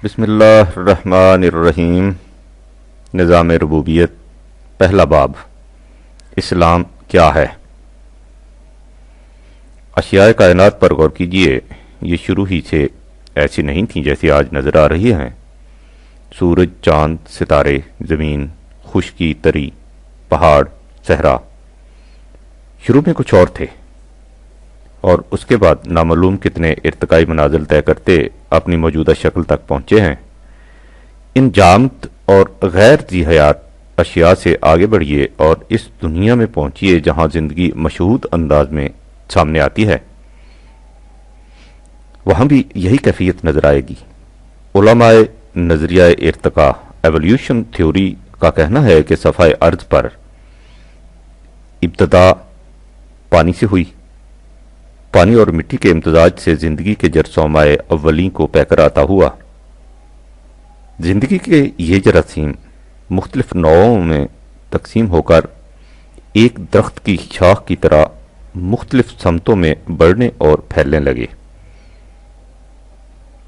بسم اللہ الرحمن الرحیم۔ نظام ربوبیت، پہلا باب، اسلام کیا ہے؟ اشیاء کائنات پر غور کیجئے، یہ شروع ہی سے ایسی نہیں تھیں جیسی آج نظر آ رہی ہیں۔ سورج، چاند، ستارے، زمین، خشکی، تری، پہاڑ، صحرا، شروع میں کچھ اور تھے، اور اس کے بعد نامعلوم کتنے ارتقائی منازل طے کرتے اپنی موجودہ شکل تک پہنچے ہیں۔ ان جامد اور غیر ذی حیات اشیاء سے آگے بڑھیے اور اس دنیا میں پہنچیے جہاں زندگی مشہود انداز میں سامنے آتی ہے۔ وہاں بھی یہی کیفیت نظر آئے گی۔ علماء نظریہ ارتقاء ایولیوشن تھیوری کا کہنا ہے کہ صفحہ ارض پر ابتدا پانی سے ہوئی، پانی اور مٹی کے امتزاج سے زندگی کے جرثومہ اولین کو پے کر آتا ہوا۔ زندگی کے یہ جراثیم مختلف نوعوں میں تقسیم ہو کر ایک درخت کی شاخ کی طرح مختلف سمتوں میں بڑھنے اور پھیلنے لگے۔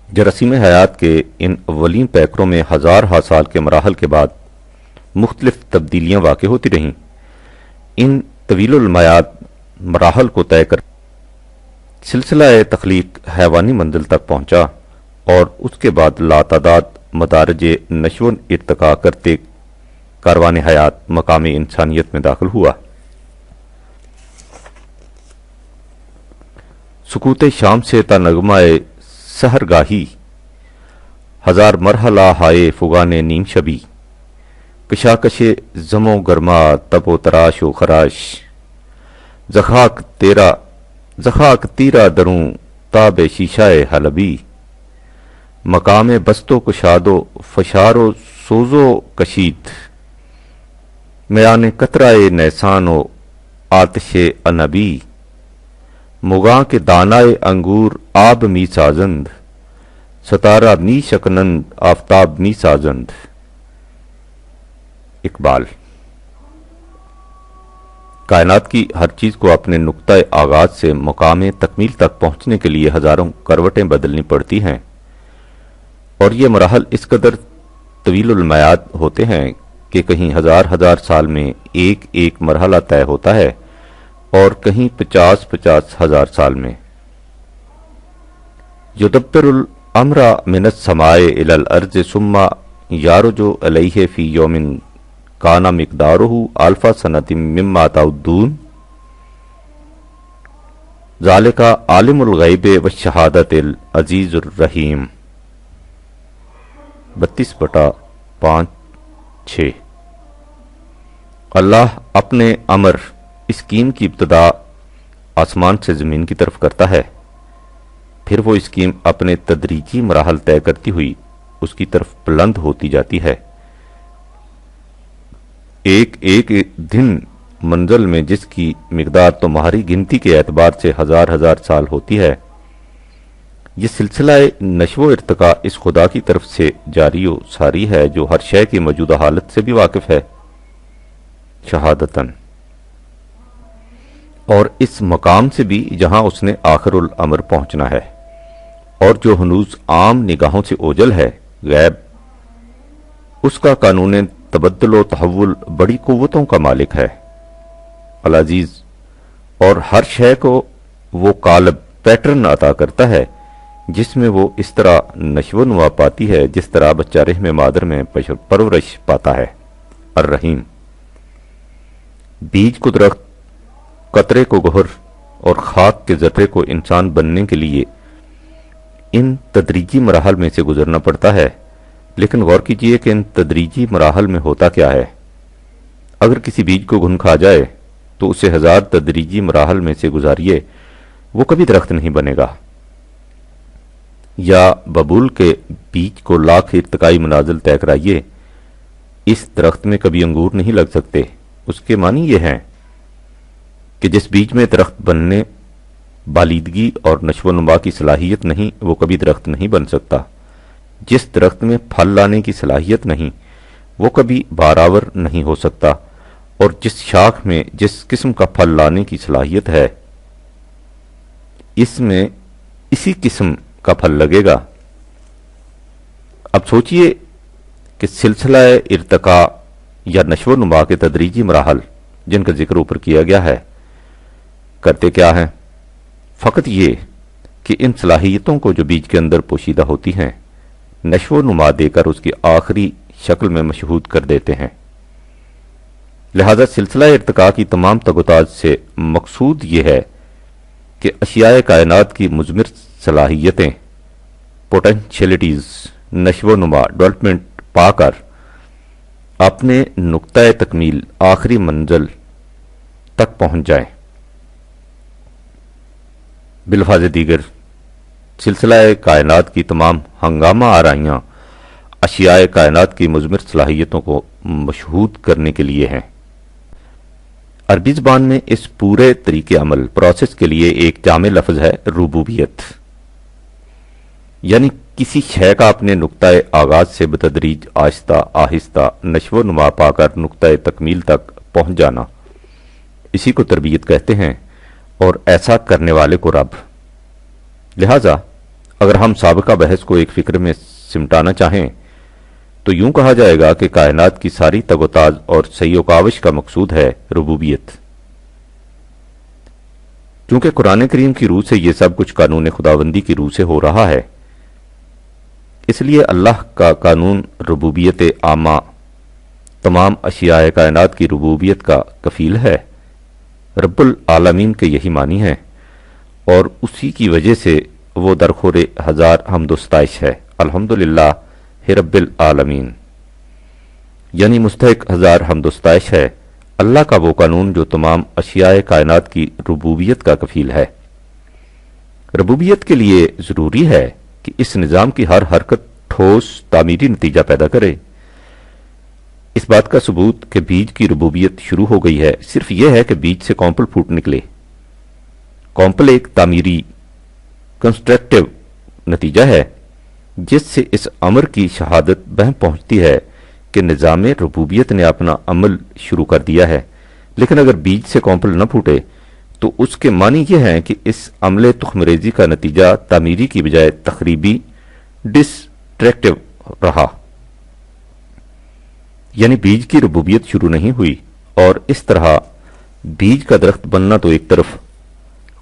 جراثیم حیات کے ان اولین پیکروں میں ہزارہا سال کے مراحل کے بعد مختلف تبدیلیاں واقع ہوتی رہیں۔ ان طویل المیعاد مراحل کو طے کر سلسلہ تخلیق حیوانی منزل تک پہنچا، اور اس کے بعد لاتعداد مدارج نشو و ارتقاء کرتے کاروان حیات مقام انسانیت میں داخل ہوا۔ سکوت شام سے تا نغمہ سحر گاہی، ہزار مرحلہ ہائے فغان نیم شبی، کشاکش زمو گرما تب و تراش و خراش، زخاک تیرا دروں تاب شیشہ حلبی، مقام بست و کشاد و فشار و سوز و کشید، میان قطرہ نیسان و آتش انبی، مغاں کے دانائے انگور آب می سازند، ستارہ می شکنند آفتاب می سازند۔ اقبال۔ کائنات کی ہر چیز کو اپنے نقطہ آغاز سے مقام تکمیل تک پہنچنے کے لیے ہزاروں کروٹیں بدلنی پڑتی ہیں، اور یہ مراحل اس قدر طویل المیعاد ہوتے ہیں کہ کہیں ہزار سال میں ایک ایک مرحلہ طے ہوتا ہے، اور کہیں 50 ہزار سال میں۔ یدبر الامر من السماء الی الارض ثم یعرج علیہ فی یوم کان مقدارہ الف سنۃ مما تعدون، ذالک عالم الغیب والشہادۃ العزیز الرحیم۔ 32/5-6۔ اللہ اپنے امر اسکیم کی ابتدا آسمان سے زمین کی طرف کرتا ہے، پھر وہ اسکیم اپنے تدریجی مراحل طے کرتی ہوئی اس کی طرف بلند ہوتی جاتی ہے۔ ایک ایک دن منزل میں جس کی مقدار تمہاری گنتی کے اعتبار سے ہزار سال ہوتی ہے، یہ سلسلہ نشو و ارتقاء اس خدا کی طرف سے جاری و ساری ہے جو ہر شے کی موجودہ حالت سے بھی واقف ہے، شہادتاً، اور اس مقام سے بھی جہاں اس نے آخر الامر پہنچنا ہے، اور جو ہنوز عام نگاہوں سے اوجل ہے، غیب، اس کا قانون تبدل و تحول بڑی قوتوں کا مالک ہے، العزیز، اور ہر شے کو وہ قالب پیٹرن عطا کرتا ہے جس میں وہ اس طرح نشو و نما پاتی ہے جس طرح بچہ رحم مادر میں پرورش پاتا ہے، الرحیم۔ بیج کو درخت، قطرے کو گوہر، اور خاک کے ذرے کو انسان بننے کے لیے ان تدریجی مراحل میں سے گزرنا پڑتا ہے، لیکن غور کیجئے کہ ان تدریجی مراحل میں ہوتا کیا ہے۔ اگر کسی بیج کو گھن کھا جائے تو اسے ہزار تدریجی مراحل میں سے گزاریے، وہ کبھی درخت نہیں بنے گا، یا ببول کے بیج کو لاکھ ارتقائی منازل طے کرائیے، اس درخت میں کبھی انگور نہیں لگ سکتے۔ اس کے معنی یہ ہیں کہ جس بیج میں درخت بننے، بالیدگی اور نشو و نما کی صلاحیت نہیں، وہ کبھی درخت نہیں بن سکتا۔ جس درخت میں پھل لانے کی صلاحیت نہیں، وہ کبھی بارآور نہیں ہو سکتا، اور جس شاخ میں جس قسم کا پھل لانے کی صلاحیت ہے، اس میں اسی قسم کا پھل لگے گا۔ اب سوچئے کہ سلسلہ ارتقاء یا نشو و نما کے تدریجی مراحل جن کا ذکر اوپر کیا گیا ہے کرتے کیا ہیں؟ فقط یہ کہ ان صلاحیتوں کو جو بیج کے اندر پوشیدہ ہوتی ہیں نشو و نما دے کر اس کی آخری شکل میں مشہود کر دیتے ہیں۔ لہذا سلسلہ ارتقاء کی تمام تگوتاز سے مقصود یہ ہے کہ اشیاء کائنات کی مضمر صلاحیتیں پوٹینشیلٹیز نشو و نما ڈیولپمنٹ پا کر اپنے نقطۂ تکمیل آخری منزل تک پہنچ جائیں۔ بالفاظ دیگر سلسلہ کائنات کی تمام ہنگامہ آرائیاں اشیاء کائنات کی مضمر صلاحیتوں کو مشہود کرنے کے لیے ہیں۔ عربی زبان میں اس پورے طریقے عمل پروسیس کے لیے ایک جامع لفظ ہے ربوبیت، یعنی کسی شے کا اپنے نقطۂ آغاز سے بتدریج آہستہ آہستہ نشو و نما پا کر نقطۂ تکمیل تک پہنچ جانا، اسی کو تربیت کہتے ہیں اور ایسا کرنے والے کو رب۔ لہذا اگر ہم سابقہ بحث کو ایک فکر میں سمٹانا چاہیں تو یوں کہا جائے گا کہ کائنات کی ساری تگ و تاز اور سعی و کاوش کا مقصود ہے ربوبیت۔ چونکہ قرآن کریم کی روح سے یہ سب کچھ قانون خداوندی کی روح سے ہو رہا ہے، اس لیے اللہ کا قانون ربوبیت عامہ تمام اشیاء کائنات کی ربوبیت کا کفیل ہے۔ رب العالمین کے یہی معنی ہے اور اسی کی وجہ سے وہ درخور ہزار حمد و ستائش ہے۔ الحمدللہ رب العالمین، یعنی مستحق ہزار حمد و ستائش ہے اللہ کا وہ قانون جو تمام اشیاء کائنات کی ربوبیت کا کفیل ہے۔ ربوبیت کے لیے ضروری ہے کہ اس نظام کی ہر حرکت ٹھوس تعمیری نتیجہ پیدا کرے۔ اس بات کا ثبوت کہ بیج کی ربوبیت شروع ہو گئی ہے صرف یہ ہے کہ بیج سے کونپل پھوٹ نکلے۔ کونپل ایک تعمیری کنسٹرکٹیو نتیجہ ہے جس سے اس امر کی شہادت بہم پہنچتی ہے کہ نظام ربوبیت نے اپنا عمل شروع کر دیا ہے۔ لیکن اگر بیج سے کونپل نہ پھوٹے تو اس کے معنی یہ ہے کہ اس عمل تخمریزی کا نتیجہ تعمیری کی بجائے تخریبی ڈسٹریکٹیو رہا، یعنی بیج کی ربوبیت شروع نہیں ہوئی اور اس طرح بیج کا درخت بننا تو ایک طرف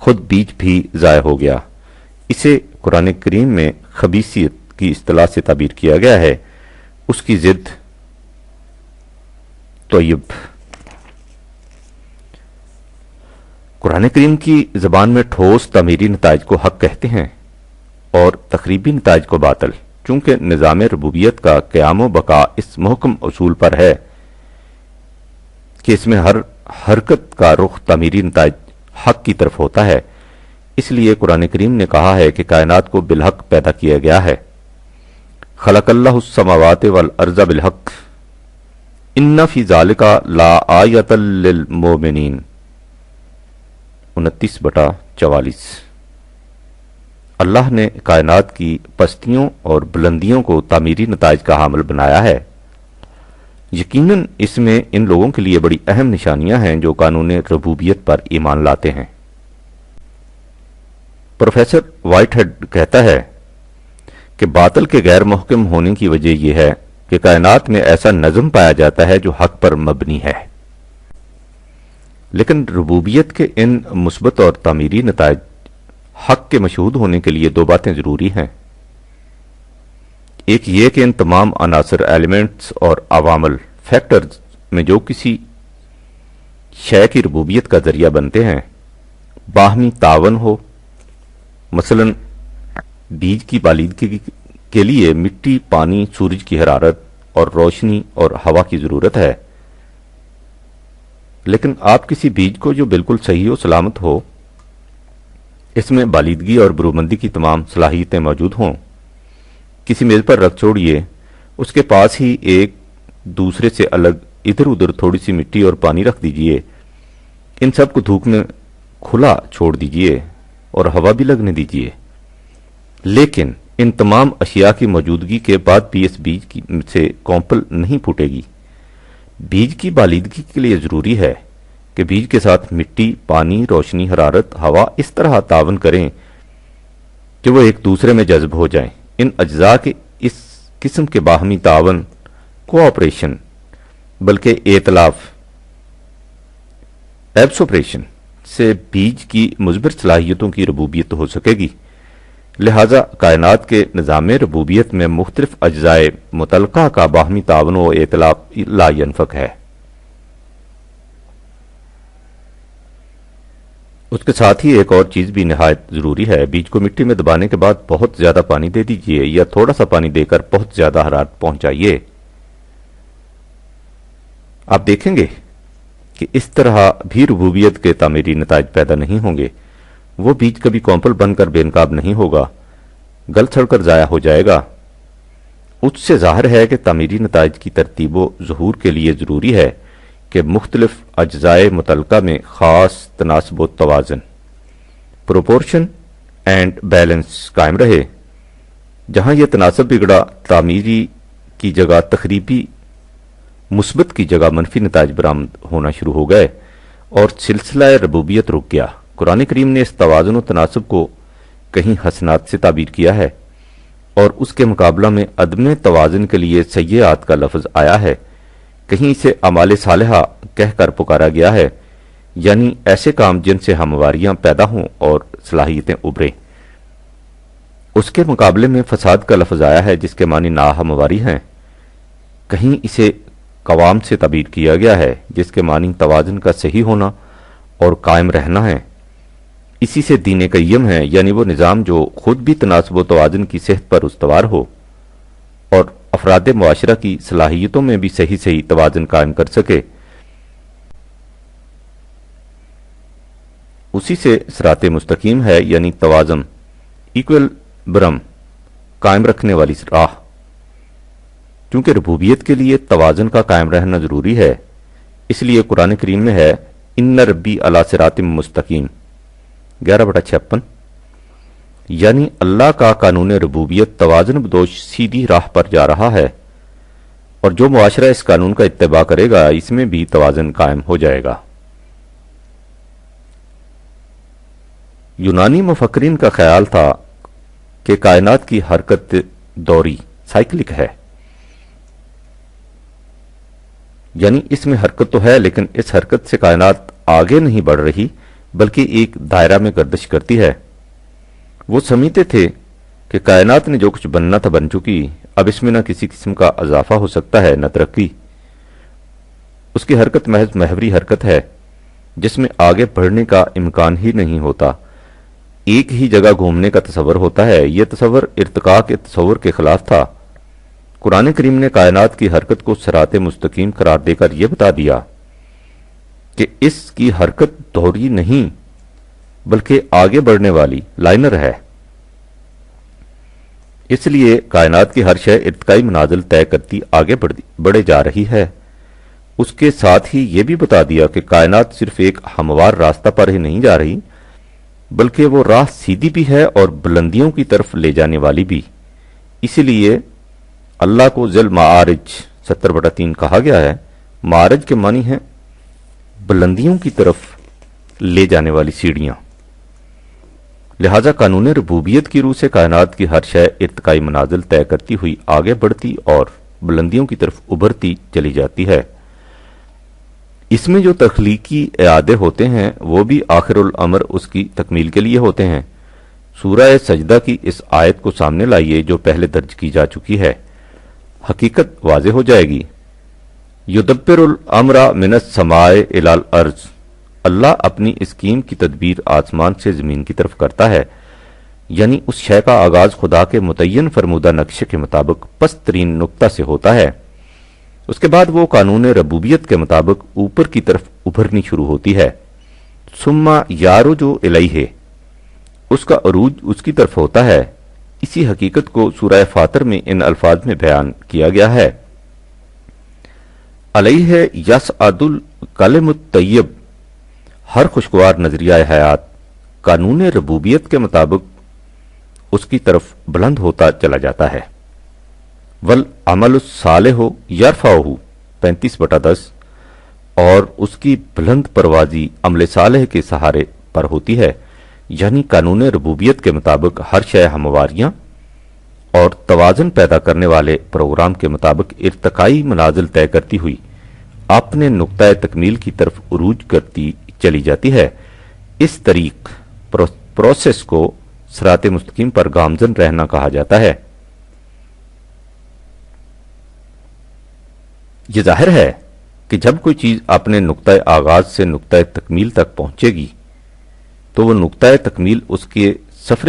خود بیج بھی ضائع ہو گیا۔ اسے قرآن کریم میں خبیثیت کی اصطلاح سے تعبیر کیا گیا ہے، اس کی ضد طیب۔ قرآن کریم کی زبان میں ٹھوس تعمیری نتائج کو حق کہتے ہیں اور تخریبی نتائج کو باطل، چونکہ نظام ربوبیت کا قیام و بقا اس محکم اصول پر ہے کہ اس میں ہر حرکت کا رخ تعمیری نتائج حق کی طرف ہوتا ہے۔ اس لیے قرآن کریم نے کہا ہے کہ کائنات کو بالحق پیدا کیا گیا ہے۔ خلق اللہ السماوات والارض بالحق ان فی ذالک لا آیۃ للمؤمنین 29/44۔ اللہ نے کائنات کی پستیوں اور بلندیوں کو تعمیری نتائج کا حامل بنایا ہے۔ یقیناً اس میں ان لوگوں کے لیے بڑی اہم نشانیاں ہیں جو قانون ربوبیت پر ایمان لاتے ہیں۔ پروفیسر وائٹ ہیڈ کہتا ہے کہ باطل کے غیر محکم ہونے کی وجہ یہ ہے کہ کائنات میں ایسا نظم پایا جاتا ہے جو حق پر مبنی ہے۔ لیکن ربوبیت کے ان مثبت اور تعمیری نتائج حق کے مشہود ہونے کے لیے دو باتیں ضروری ہیں۔ ایک یہ کہ ان تمام عناصر ایلیمنٹس اور عوامل فیکٹرز میں جو کسی شے کی ربوبیت کا ذریعہ بنتے ہیں باہمی تعاون ہو۔ مثلا بیج کی بالیدگی کے لیے مٹی، پانی، سورج کی حرارت اور روشنی اور ہوا کی ضرورت ہے، لیکن آپ کسی بیج کو جو بالکل صحیح و سلامت ہو، اس میں بالیدگی اور برومندی کی تمام صلاحیتیں موجود ہوں، کسی میز پر رکھ چھوڑیے، اس کے پاس ہی ایک دوسرے سے الگ ادھر ادھر تھوڑی سی مٹی اور پانی رکھ دیجئے، ان سب کو دھوپ میں کھلا چھوڑ دیجئے اور ہوا بھی لگنے دیجئے، لیکن ان تمام اشیاء کی موجودگی کے بعد بھی اس بیج سے کونپل نہیں پھوٹے گی۔ بیج کی بالیدگی کے لیے ضروری ہے کہ بیج کے ساتھ مٹی، پانی، روشنی، حرارت، ہوا اس طرح تعاون کریں کہ وہ ایک دوسرے میں جذب ہو جائیں۔ ان اجزاء کے اس قسم کے باہمی تعاون کوآپریشن بلکہ ائتلاف ایبسوپریشن سے بیج کی مثمر صلاحیتوں کی ربوبیت ہو سکے گی۔ لہذا کائنات کے نظام ربوبیت میں مختلف اجزائے متعلقہ کا باہمی تعاون و ائتلاف لا ینفک ہے۔ اس کے ساتھ ہی ایک اور چیز بھی نہایت ضروری ہے، بیج کو مٹی میں دبانے کے بعد بہت زیادہ پانی دے دیجئے یا تھوڑا سا پانی دے کر بہت زیادہ حرارت پہنچائیے۔ آپ دیکھیں گے کہ اس طرح بھی ربوبیت کے تعمیری نتائج پیدا نہیں ہوں گے۔ وہ بیج کبھی کونپل بن کر بے نقاب نہیں ہوگا، گل سڑ کر ضائع ہو جائے گا۔ اس سے ظاہر ہے کہ تعمیری نتائج کی ترتیب و ظہور کے لیے ضروری ہے کہ مختلف اجزائے متعلقہ میں خاص تناسب و توازن پروپورشن اینڈ بیلنس قائم رہے۔ جہاں یہ تناسب بگڑا، تعمیری کی جگہ تخریبی، مثبت کی جگہ منفی نتائج برآمد ہونا شروع ہو گئے اور سلسلہ ربوبیت رک گیا۔ قرآن کریم نے اس توازن و تناسب کو کہیں حسنات سے تعبیر کیا ہے اور اس کے مقابلہ میں عدم توازن کے لیے سیئات کا لفظ آیا ہے، کہیں اسے اعمال صالحہ کہہ کر پکارا گیا ہے، یعنی ایسے کام جن سے ہمواریاں پیدا ہوں اور صلاحیتیں ابھریں۔ اس کے مقابلے میں فساد کا لفظ آیا ہے جس کے معنی ناہمواری ہیں، کہیں اسے قوام سے تعبیر کیا گیا ہے جس کے معنی توازن کا صحیح ہونا اور قائم رہنا ہے۔ اسی سے دین قیم ہے، یعنی وہ نظام جو خود بھی تناسب و توازن کی صحت پر استوار ہو اور افراد معاشرہ کی صلاحیتوں میں بھی صحیح توازن قائم کر سکے۔ اسی سے صراط مستقیم ہے، یعنی توازن، ایکول برم، قائم رکھنے والی راہ۔ چونکہ ربوبیت کے لیے توازن کا قائم رہنا ضروری ہے، اس لیے قرآن کریم میں ہے ان ربی علی صراط مستقیم 11/56، یعنی اللہ کا قانون ربوبیت توازن بدوش سیدھی راہ پر جا رہا ہے، اور جو معاشرہ اس قانون کا اتباع کرے گا اس میں بھی توازن قائم ہو جائے گا۔ یونانی مفکرین کا خیال تھا کہ کائنات کی حرکت دوری سائیکلک ہے، یعنی اس میں حرکت تو ہے لیکن اس حرکت سے کائنات آگے نہیں بڑھ رہی بلکہ ایک دائرہ میں گردش کرتی ہے۔ وہ سمجھتے تھے کہ کائنات نے جو کچھ بننا تھا بن چکی، اب اس میں نہ کسی قسم کا اضافہ ہو سکتا ہے نہ ترقی۔ اس کی حرکت محض محوری حرکت ہے جس میں آگے بڑھنے کا امکان ہی نہیں ہوتا، ایک ہی جگہ گھومنے کا تصور ہوتا ہے۔ یہ تصور ارتقاء کے تصور کے خلاف تھا۔ قرآن کریم نے کائنات کی حرکت کو صراط مستقیم قرار دے کر یہ بتا دیا کہ اس کی حرکت دوہری نہیں بلکہ آگے بڑھنے والی لائنر ہے۔ اس لیے کائنات کی ہر شے ارتقائی منازل طے کرتی آگے بڑھے جا رہی ہے۔ اس کے ساتھ ہی یہ بھی بتا دیا کہ کائنات صرف ایک ہموار راستہ پر ہی نہیں جا رہی بلکہ وہ راہ سیدھی بھی ہے اور بلندیوں کی طرف لے جانے والی بھی۔ اسی لیے اللہ کو ذل معارج 70/3 کہا گیا ہے۔ معارج کے معنی ہیں بلندیوں کی طرف لے جانے والی سیڑھیاں۔ لہذا قانون ربوبیت کی روح سے کائنات کی ہر شے ارتقائی منازل طے کرتی ہوئی آگے بڑھتی اور بلندیوں کی طرف ابھرتی چلی جاتی ہے۔ اس میں جو تخلیقی اعادے ہوتے ہیں وہ بھی آخر الامر اس کی تکمیل کے لیے ہوتے ہیں۔ سورہ سجدہ کی اس آیت کو سامنے لائیے جو پہلے درج کی جا چکی ہے، حقیقت واضح ہو جائے گی۔ یدبر الامر من السماء الی الارض، اللہ اپنی اسکیم کی تدبیر آسمان سے زمین کی طرف کرتا ہے، یعنی اس شے کا آغاز خدا کے متعین فرمودہ نقشے کے مطابق پست ترین نقطہ سے ہوتا ہے، اس کے بعد وہ قانون ربوبیت کے مطابق اوپر کی طرف ابھرنی شروع ہوتی ہے۔ ثم یارج الیہ، اس کا عروج اس کی طرف ہوتا ہے۔ اسی حقیقت کو سورہ فاطر میں ان الفاظ میں بیان کیا گیا ہے، علیہ یصعد الکلم الطیب، ہر خوشگوار نظریہ حیات قانون ربوبیت کے مطابق اس کی طرف بلند ہوتا چلا جاتا ہے۔ والعمل الصالح یرفعہ 35/10، اور اس کی بلند پروازی عمل صالح کے سہارے پر ہوتی ہے، یعنی قانون ربوبیت کے مطابق ہر شے ہمواریاں اور توازن پیدا کرنے والے پروگرام کے مطابق ارتقائی منازل طے کرتی ہوئی اپنے نقطۂ تکمیل کی طرف عروج کرتی چلی جاتی ہے، اس طریق پروسیس کو صراط مستقیم پر گامزن رہنا کہا جاتا ہے۔ یہ ظاہر ہے کہ جب کوئی چیز اپنے نقطۂ آغاز سے نقطۂ تکمیل تک پہنچے گی تو وہ نقطۂ تکمیل اس کے سفر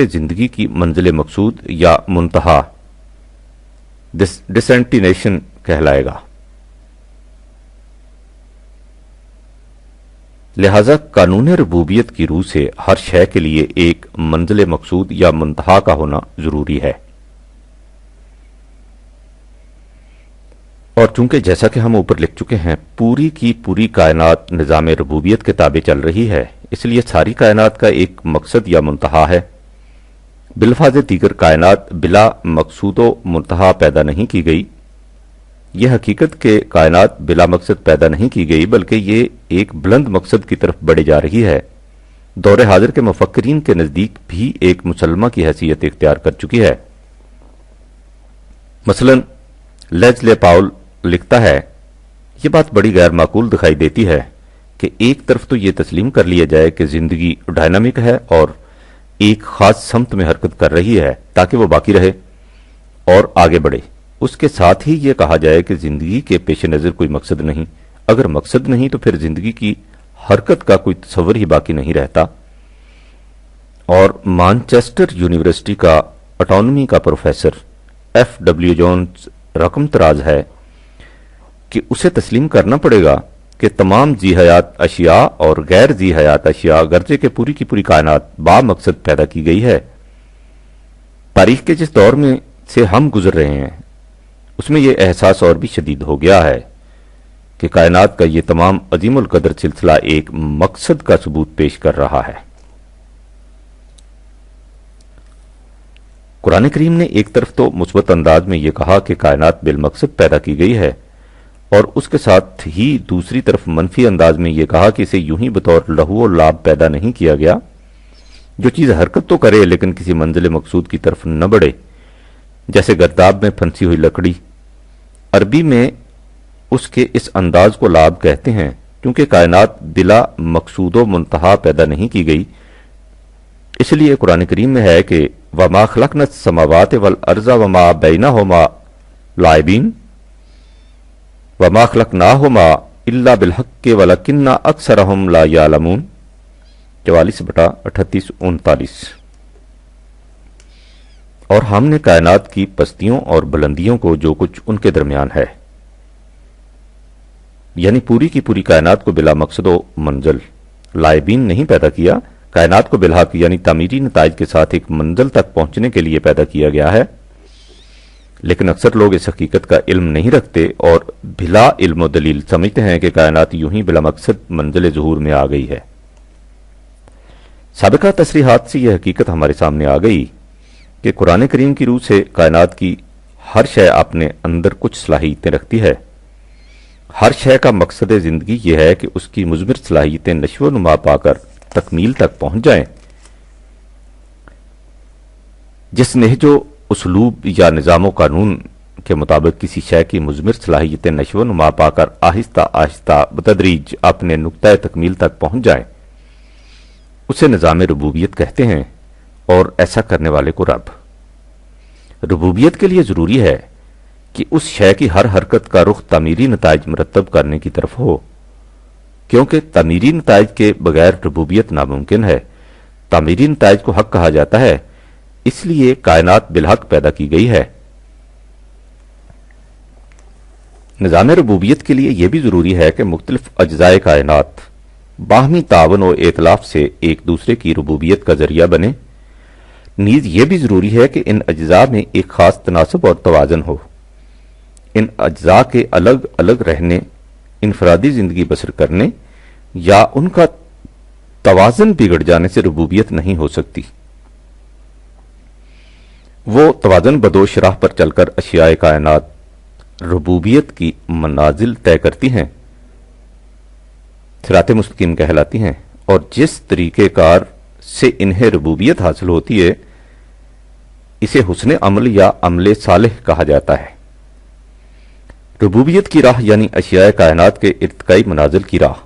زندگی کی منزل مقصود یا منتہا ڈیسٹینیشن کہلائے گا۔ لہذا قانون ربوبیت کی روح سے ہر شے کے لیے ایک منزل مقصود یا منتہا کا ہونا ضروری ہے، اور چونکہ جیسا کہ ہم اوپر لکھ چکے ہیں پوری کی پوری کائنات نظام ربوبیت کے تابع چل رہی ہے، اس لیے ساری کائنات کا ایک مقصد یا منتہا ہے۔ بالفاظ دیگر کائنات بلا مقصود و منتہا پیدا نہیں کی گئی۔ یہ حقیقت کہ کائنات بلا مقصد پیدا نہیں کی گئی بلکہ یہ ایک بلند مقصد کی طرف بڑھے جا رہی ہے، دور حاضر کے مفکرین کے نزدیک بھی ایک مسلمہ کی حیثیت اختیار کر چکی ہے۔ مثلا لیزلے پاول لکھتا ہے، یہ بات بڑی غیر معقول دکھائی دیتی ہے کہ ایک طرف تو یہ تسلیم کر لیا جائے کہ زندگی ڈائنامک ہے اور ایک خاص سمت میں حرکت کر رہی ہے تاکہ وہ باقی رہے اور آگے بڑھے، اس کے ساتھ ہی یہ کہا جائے کہ زندگی کے پیش نظر کوئی مقصد نہیں، اگر مقصد نہیں تو پھر زندگی کی حرکت کا کوئی تصور ہی باقی نہیں رہتا۔ اور مانچسٹر یونیورسٹی کا اٹانومی کا پروفیسر ایف ڈبلیو جونز رقم تراز ہے کہ اسے تسلیم کرنا پڑے گا کہ تمام ذی حیات اشیاء اور غیر ذی حیات اشیاء گرچہ کہ پوری کی پوری کائنات با مقصد پیدا کی گئی ہے، تاریخ کے جس دور میں سے ہم گزر رہے ہیں اس میں یہ احساس اور بھی شدید ہو گیا ہے کہ کائنات کا یہ تمام عظیم القدر سلسلہ ایک مقصد کا ثبوت پیش کر رہا ہے۔ قرآن کریم نے ایک طرف تو مثبت انداز میں یہ کہا کہ کائنات بالمقصد پیدا کی گئی ہے، اور اس کے ساتھ ہی دوسری طرف منفی انداز میں یہ کہا کہ اسے یوں ہی بطور لہو و لعب پیدا نہیں کیا گیا، جو چیز حرکت تو کرے لیکن کسی منزل مقصود کی طرف نہ بڑھے، جیسے گرداب میں پھنسی ہوئی لکڑی۔ عربی میں اس کے اس انداز کو لعب کہتے ہیں کیونکہ کائنات بلا مقصود و منتہا پیدا نہیں کی گئی، اس لیے قرآن کریم میں ہے کہ وَمَا خَلَقْنَا السَّمَاوَاتِ وَالْأَرْضَ وَمَا بَيْنَهُمَا لَاعِبِينَ وَمَا خَلَقْنَاهُمَا إِلَّا بِالْحَقِّ وَلَكِنَّ أَكْثَرَهُمْ لَا يَعْلَمُونَ 44/38-39۔ اور ہم نے کائنات کی پستیوں اور بلندیوں کو جو کچھ ان کے درمیان ہے، یعنی پوری کی پوری کائنات کو بلا مقصد و منزل لائبین نہیں پیدا کیا، کائنات کو بالحق یعنی تعمیری نتائج کے ساتھ ایک منزل تک پہنچنے کے لیے پیدا کیا گیا ہے، لیکن اکثر لوگ اس حقیقت کا علم نہیں رکھتے اور بلا علم و دلیل سمجھتے ہیں کہ کائنات یوں ہی بلا مقصد منزل ظہور میں آ گئی ہے۔ سابقہ تصریحات سے یہ حقیقت ہمارے سامنے آ گئی کہ قرآن کریم کی روح سے کائنات کی ہر شے اپنے اندر کچھ صلاحیتیں رکھتی ہے۔ ہر شے کا مقصد زندگی یہ ہے کہ اس کی مثمر صلاحیتیں نشو و نما پا کر تکمیل تک پہنچ جائیں۔ جس نہج و اسلوب یا نظام و قانون کے مطابق کسی شے کی مثمر صلاحیتیں نشو و نما پا کر آہستہ آہستہ بتدریج اپنے نقطۂ تکمیل تک پہنچ جائیں، اسے نظام ربوبیت کہتے ہیں، اور ایسا کرنے والے کو رب۔ ربوبیت کے لیے ضروری ہے کہ اس شے کی ہر حرکت کا رخ تعمیری نتائج مرتب کرنے کی طرف ہو، کیونکہ تعمیری نتائج کے بغیر ربوبیت ناممکن ہے۔ تعمیری نتائج کو حق کہا جاتا ہے، اس لیے کائنات بالحق پیدا کی گئی ہے۔ نظام ربوبیت کے لیے یہ بھی ضروری ہے کہ مختلف اجزائے کائنات باہمی تعاون و ائتلاف سے ایک دوسرے کی ربوبیت کا ذریعہ بنے۔ نیز یہ بھی ضروری ہے کہ ان اجزاء میں ایک خاص تناسب اور توازن ہو۔ ان اجزاء کے الگ الگ رہنے، انفرادی زندگی بسر کرنے یا ان کا توازن بگڑ جانے سے ربوبیت نہیں ہو سکتی۔ وہ توازن بدوش راہ پر چل کر اشیاء کائنات ربوبیت کی منازل طے کرتی ہیں، صراط مستقیم کہلاتی ہیں، اور جس طریقہ کار سے انہیں ربوبیت حاصل ہوتی ہے، اسے حسن عمل یا عمل صالح کہا جاتا ہے۔ ربوبیت کی راہ یعنی اشیاء کائنات کے ارتقائی منازل کی راہ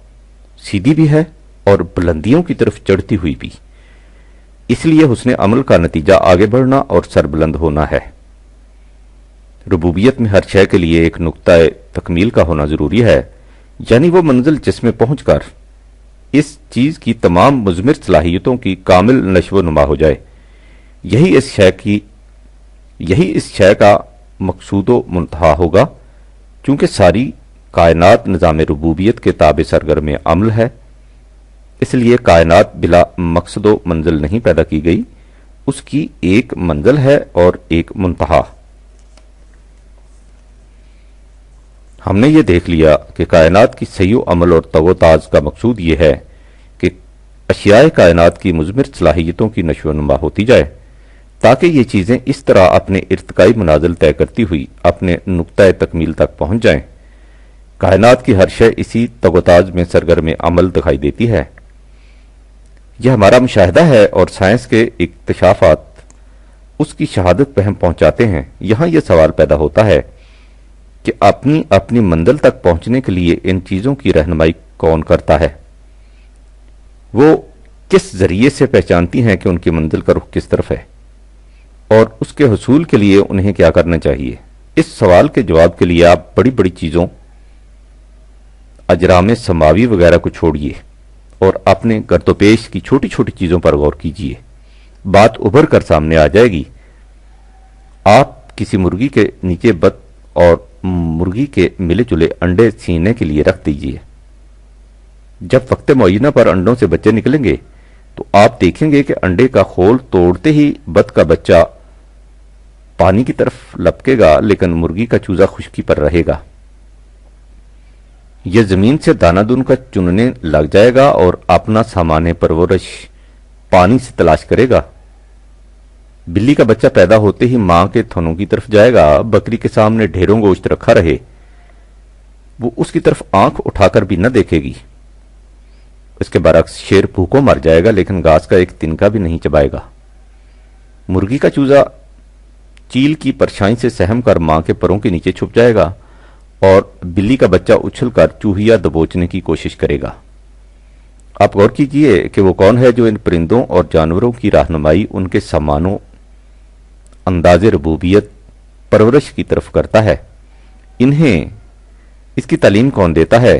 سیدھی بھی ہے اور بلندیوں کی طرف چڑھتی ہوئی بھی، اس لیے حسن عمل کا نتیجہ آگے بڑھنا اور سربلند ہونا ہے۔ ربوبیت میں ہر شے کے لیے ایک نقطہ تکمیل کا ہونا ضروری ہے، یعنی وہ منزل جس میں پہنچ کر اس چیز کی تمام مضمر صلاحیتوں کی کامل نشو و نما ہو جائے۔ یہی اس شے کا مقصود و منتہا ہوگا، چونکہ ساری کائنات نظام ربوبیت کے تابع سرگرم عمل ہے، اس لیے کائنات بلا مقصد و منزل نہیں پیدا کی گئی، اس کی ایک منزل ہے اور ایک منتہا۔ ہم نے یہ دیکھ لیا کہ کائنات کی صحیح و عمل اور تگ و تاز کا مقصود یہ ہے کہ اشیاء کائنات کی مضمر صلاحیتوں کی نشو و نما ہوتی جائے، تاکہ یہ چیزیں اس طرح اپنے ارتقائی منازل طے کرتی ہوئی اپنے نقطہ تکمیل تک پہنچ جائیں۔ کائنات کی ہر شے اسی تگ و تاز میں سرگرم عمل دکھائی دیتی ہے۔ یہ ہمارا مشاہدہ ہے اور سائنس کے اکتشافات اس کی شہادت پہ ہم پہنچاتے ہیں۔ یہاں یہ سوال پیدا ہوتا ہے کہ اپنی منزل تک پہنچنے کے لیے ان چیزوں کی رہنمائی کون کرتا ہے؟ وہ کس ذریعے سے پہچانتی ہیں کہ ان کی منزل کا رخ کس طرف ہے اور اس کے حصول کے لیے انہیں کیا کرنا چاہیے؟ اس سوال کے جواب کے لیے آپ بڑی بڑی چیزوں، اجرام سماوی وغیرہ کو چھوڑیے اور اپنے گرد و پیش کی چھوٹی چھوٹی چیزوں پر غور کیجیے، بات ابھر کر سامنے آ جائے گی۔ آپ کسی مرغی کے نیچے بت اور مرغی کے ملے جلے انڈے سینے کے لیے رکھ دیجیے۔ جب وقت معینہ پر انڈوں سے بچے نکلیں گے تو آپ دیکھیں گے کہ انڈے کا خول توڑتے ہی بت کا بچہ پانی کی طرف لپکے گا، لیکن مرغی کا چوزا خشکی پر رہے گا۔ یہ زمین سے دانہ دن کا چننے لگ جائے گا اور اپنا سامان پرورش پانی سے تلاش کرے گا۔ بلی کا بچہ پیدا ہوتے ہی ماں کے تھنوں کی طرف جائے گا، بکری کے سامنے ڈھیروں گوشت رکھا رہے وہ اس کی طرف آنکھ اٹھا کر بھی نہ دیکھے گی۔ اس کے برعکس شیر بھوکوں مر جائے گا لیکن گھاس کا ایک تنکا بھی نہیں چبائے گا۔ مرغی کا چوزا چیل کی پرچھائی سے سہم کر ماں کے پروں کے نیچے چھپ جائے گا اور بلی کا بچہ اچھل کر چوہیا دبوچنے کی کوشش کرے گا۔ آپ غور کیجئے کہ وہ کون ہے جو ان پرندوں اور جانوروں کی رہنمائی ان کے سامانوں انداز ربوبیت پرورش کی طرف کرتا ہے؟ انہیں اس کی تعلیم کون دیتا ہے؟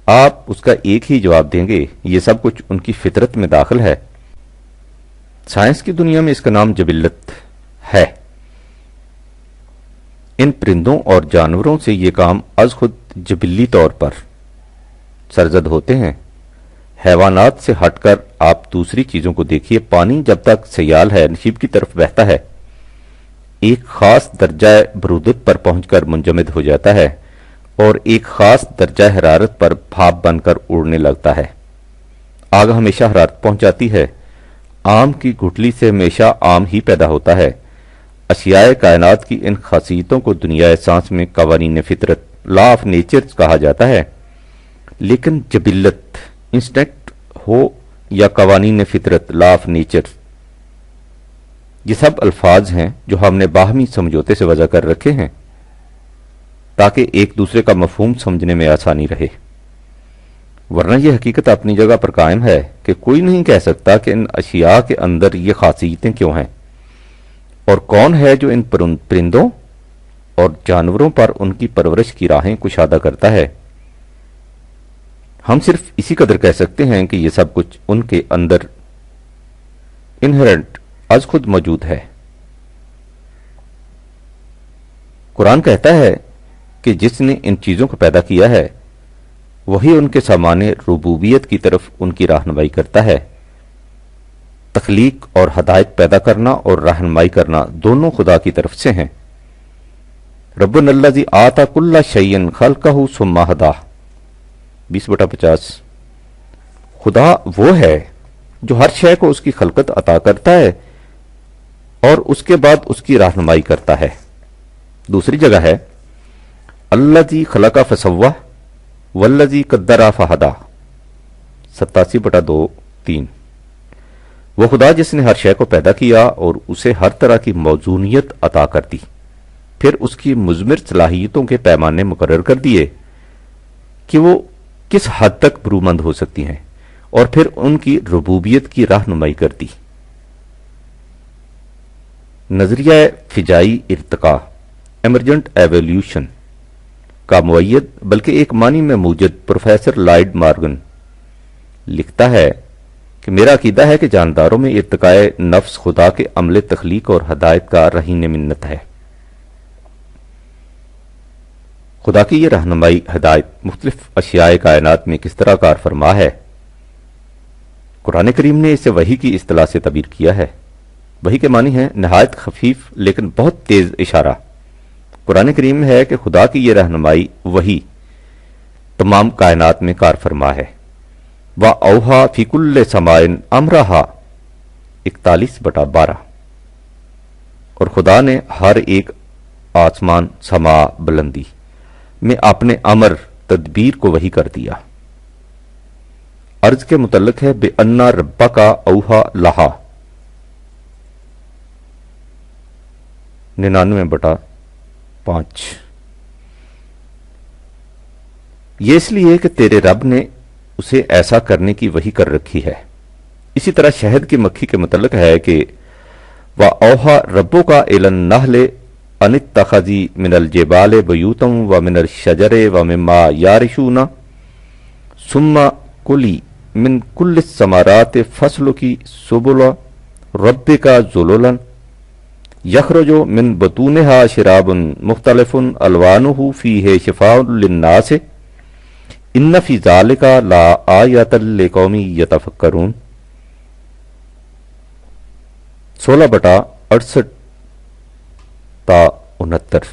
آپ اس کا ایک ہی جواب دیں گے، یہ سب کچھ ان کی فطرت میں داخل ہے۔ سائنس کی دنیا میں اس کا نام جبلت ہے۔ ان پرندوں اور جانوروں سے یہ کام از خود جبلی طور پر سرزد ہوتے ہیں۔ حیوانات سے ہٹ کر آپ دوسری چیزوں کو دیکھیے، پانی جب تک سیال ہے نشیب کی طرف بہتا ہے، ایک خاص درجہ برودت پر پہنچ کر منجمد ہو جاتا ہے اور ایک خاص درجہ حرارت پر بھاپ بن کر اڑنے لگتا ہے۔ آگ ہمیشہ حرارت پہنچاتی ہے، آم کی گٹلی سے ہمیشہ آم ہی پیدا ہوتا ہے۔ اشیاء کائنات کی ان خاصیتوں کو دنیا سانس میں قوانین فطرت لا آف نیچر کہا جاتا ہے، لیکن جبلت انسٹنکٹ ہو یا قوانین فطرت لا آف نیچر، یہ سب الفاظ ہیں جو ہم نے باہمی سمجھوتے سے وضع کر رکھے ہیں تاکہ ایک دوسرے کا مفہوم سمجھنے میں آسانی رہے، ورنہ یہ حقیقت اپنی جگہ پر قائم ہے کہ کوئی نہیں کہہ سکتا کہ ان اشیاء کے اندر یہ خاصیتیں کیوں ہیں اور کون ہے جو ان پرندوں اور جانوروں پر ان کی پرورش کی راہیں کشادہ کرتا ہے۔ ہم صرف اسی قدر کہہ سکتے ہیں کہ یہ سب کچھ ان کے اندر انہرنٹ از خود موجود ہے۔ قرآن کہتا ہے کہ جس نے ان چیزوں کو پیدا کیا ہے وہی ان کے سامان ربوبیت کی طرف ان کی رہنمائی کرتا ہے۔ تخلیق اور ہدایت پیدا کرنا اور رہنمائی کرنا دونوں خدا کی طرف سے ہیں۔ ربنا الذی آتی کل شیء خلقہ ثم ہدیٰ 20/50۔ خدا وہ ہے جو ہر شے کو اس کی خلقت عطا کرتا ہے اور اس کے بعد اس کی رہنمائی کرتا ہے۔ دوسری جگہ ہے الذی خلق فسویٰ والذی قدر فہدیٰ 87/2-3۔ وہ خدا جس نے ہر شے کو پیدا کیا اور اسے ہر طرح کی موزونیت عطا کر دی، پھر اس کی مضمر صلاحیتوں کے پیمانے مقرر کر دیے کہ وہ کس حد تک برومند ہو سکتی ہیں، اور پھر ان کی ربوبیت کی رہنمائی کر دی۔ نظریہ فجائی ارتقاء ایمرجنٹ ایولیوشن کا معید بلکہ ایک معنی میں موجد پروفیسر لائیڈ مارگن لکھتا ہے کہ میرا عقیدہ ہے کہ جانداروں میں ارتقاء نفس خدا کے عمل تخلیق اور ہدایت کا رہین منت ہے۔ خدا کی یہ رہنمائی ہدایت مختلف اشیاء کائنات میں کس طرح کار فرما ہے، قرآن کریم نے اسے وحی کی اصطلاح سے تعبیر کیا ہے۔ وحی کے معنی ہے نہایت خفیف لیکن بہت تیز اشارہ۔ قرآن کریم ہے کہ خدا کی یہ رہنمائی وحی تمام کائنات میں کار فرما ہے۔ وَأَوْحَىٰ فِي كُلِّ سَمَاءٍ أَمْرَهَا 41/12، اور خدا نے ہر ایک آسمان سما بلندی میں اپنے امر تدبیر کو وحی کر دیا۔ عرض کے متعلق ہے بِأَنَّ رَبَّكَ أَوْحَىٰ لَهَا 99/5۔ یہ اس لیے کہ تیرے رب نے اسے ایسا کرنے کی وحی کر رکھی ہے۔ اسی طرح شہد کی مکھی کے متعلق ہے کہ وَأَوْحَىٰ رَبُّكَ إِلَى النَّحْلِ أَنِ اتَّخِذِي مِنَ الْجِبَالِ بُيُوتًا وَمِنَ الشَّجَرِ وَمِمَّا يَعْرِشُونَ ثُمَّ كُلِي مِنْ كُلِّ الثَّمَرَاتِ فَاسْلُكِي سُبُلَ رَبِّكَ ذُلُلًا يَخْرُجُ مِنْ بُطُونِهَا شِرَابٌ مُخْتَلِفٌ أَلْوَانُهُ فِيهِ شِفَاءٌ لِلنَّاسِ إِنَّ فِي ذَلِكَ لَآيَةً لِقَوْمٍ يَتَفَكَّرُونَ 16/68 تا 69۔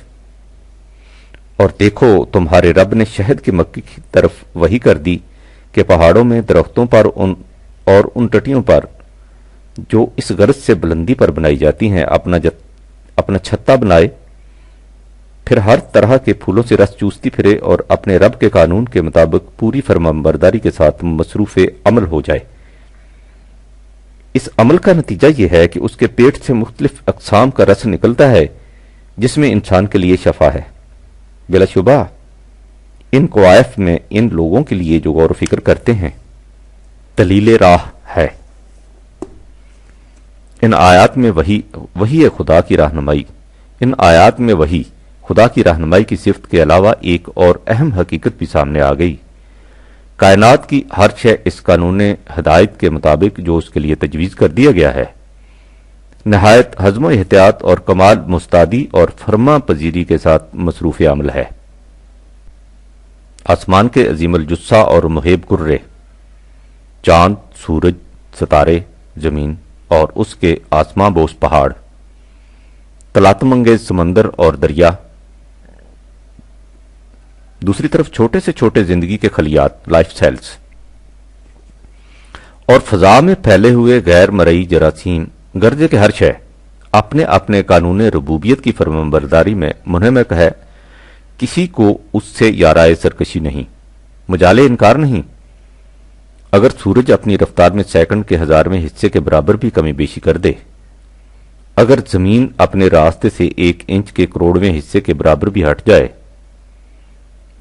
اور دیکھو تمہارے رب نے شہد کی مکھی کی طرف وحی کر دی کہ پہاڑوں میں درختوں پر اور ان ٹٹیوں پر جو اس غرض سے بلندی پر بنائی جاتی ہیں اپنا چھتا بنائے، پھر ہر طرح کے پھولوں سے رس چوستی پھرے اور اپنے رب کے قانون کے مطابق پوری فرمانبرداری کے ساتھ مصروف عمل ہو جائے۔ اس عمل کا نتیجہ یہ ہے کہ اس کے پیٹ سے مختلف اقسام کا رس نکلتا ہے جس میں انسان کے لیے شفا ہے۔ بلا شبہ ان قوائف میں ان لوگوں کے لیے جو غور و فکر کرتے ہیں دلیل راہ ہے۔ ان آیات میں وحی خدا کی رہنمائی خدا کی رہنمائی کی صفت کے علاوہ ایک اور اہم حقیقت بھی سامنے آ گئی۔ کائنات کی ہر شے اس قانون ہدایت کے مطابق جو اس کے لیے تجویز کر دیا گیا ہے نہایت حزم و احتیاط اور کمال مستعدی اور فرما پذیری کے ساتھ مصروف عمل ہے۔ آسمان کے عظیم الجثہ اور محیب کرے، چاند، سورج، ستارے، زمین اور اس کے آسماں بوس پہاڑ، تلاطم انگیز سمندر اور دریا، دوسری طرف چھوٹے سے چھوٹے زندگی کے خلیات لائف سیلز، اور فضا میں پھیلے ہوئے غیر مرئی جراثیم، گرجے کے ہر شے اپنے اپنے قانون ربوبیت کی فرمانبرداری میں منہمک ہے۔ کسی کو اس سے یارائے سرکشی نہیں، مجال انکار نہیں۔ اگر سورج اپنی رفتار میں سیکنڈ کے 1000ویں حصے کے برابر بھی کمی بیشی کر دے، اگر زمین اپنے راستے سے 1 انچ کے کروڑویں حصے کے برابر بھی ہٹ جائے،